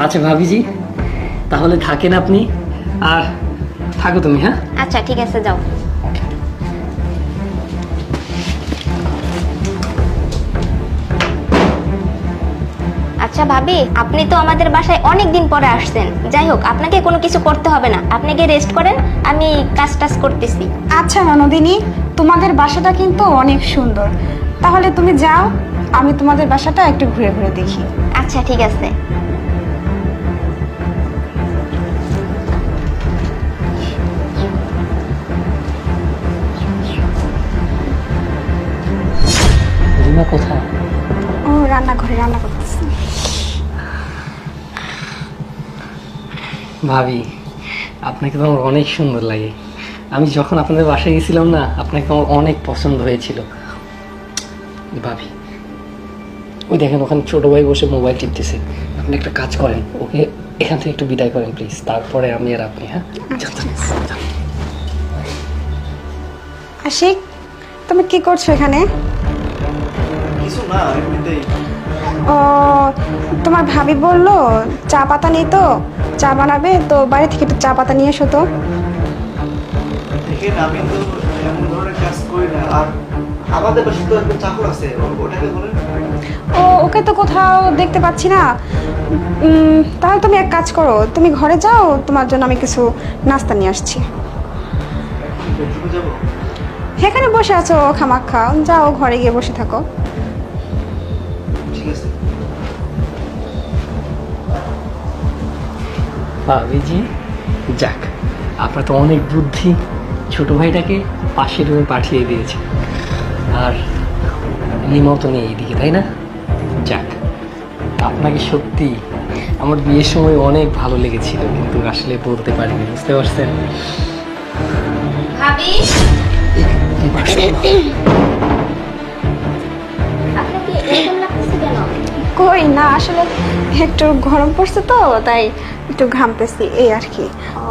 আচ্ছা ভাবিজি, তাহলে থাকেন আপনি, আর থাকো তুমি। হ্যাঁ আচ্ছা ঠিক আছে, যাও। আচ্ছা ভাবি, আপনি তো আমাদের বাসায় অনেক দিন পরে আসছেন। যাই হোক, আপনাকে কোনো কিছু করতে হবে না, আপনি গিয়ে রেস্ট করেন, আমি কাজ টাজ করতেছি। আচ্ছা ননদিনী, তোমাদের বাসাটা কিন্তু অনেক সুন্দর। তাহলে তুমি যাও, আমি তোমাদের বাসাটা একটু ঘুরে ঘুরে দেখি। আচ্ছা ঠিক আছে। রিমা কোথায়? ও রান্নাঘরে রান্না করতেছি। ভাবি, আপনাকে তো আমার অনেক সুন্দর লাগে। আমি যখন আপনাদের বাসায় গেছিলাম না, আপনাকে আমার অনেক পছন্দ হয়েছিল। ভাবি, ওই দেখেন ওখানে ছোট ভাই বসে মোবাইল টিপতেছে। আপনি একটা কাজ করেন, ওকে এখান থেকে একটু বিদায় করেন প্লিজ, তারপরে আমি আর আপনি। হ্যাঁ যান। আশিক, তুমি কি করছো এখানে? কিছু না, এমনিতেই। ও, তোমার ভাবি বললো চা পাতা নেই, তো চা বানাবে, তো বাড়ি থেকে একটু চা পাতা নিয়ে এসো তো। দেখেন, আমি তো এমন ধরনের কাজ করি না। আর আমাদের পাশে তো একটা চাকর আছে, ওটাকে বলেন। ও, ওকে তো কোথাও দেখতে পাচ্ছি না। তাহলে তুমি এক কাজ করো, তুমি ঘরে যাও, তোমার জন্য আমি কিছু নাস্তা নিয়ে আসছি। বেডরুমে যাবো? এখানে বসে আছো খামাক্ষা, যাও ঘরে গিয়ে বসে থাকো। ঠিক আছে। ভাবিজি, যাক, আপনার তো অনেক বুদ্ধি, ছোট ভাইটাকে পাশের রুমে পাঠিয়ে দিয়েছে, আর রিমাও তো নেই এইদিকে, তাই না? যাক, আপনাকে সত্যি আমার বিয়ের সময় অনেক ভালো লেগেছিল, কিন্তু আসলে বলতে পারিনি, বুঝতে পারছেন? ভাবি, আপনাকে এরকম লাগতেছে কেন? কই না, আসলে একটু গরম পড়ছে তো, তাই একটু ঘামতেছি, এই আর কি। ও,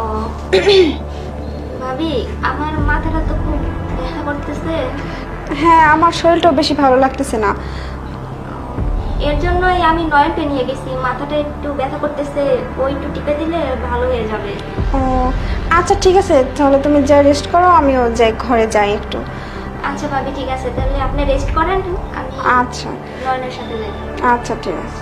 ভাবি, আমার মাথাটা তো খুব ব্যথা করতেছে। হ্যাঁ, আমার শরীরটাও বেশি ভালো লাগতেছে না। এর জন্যই আমি নয়নকে নিয়ে গেছি, মাথাটা একটু ব্যথা করতেছে, ওই একটু টিপে দিলে ভালো হয়ে যাবে। ও আচ্ছা ঠিক আছে, তাহলে তুমি যা রেস্ট করো, আমিও যাই ঘরে যাই একটু। আচ্ছা ভাবি, ঠিক আছে, তাহলে আপনি রেস্ট করেন, আমি আচ্ছা নয়নের সাথে যাই। আচ্ছা ঠিক আছে।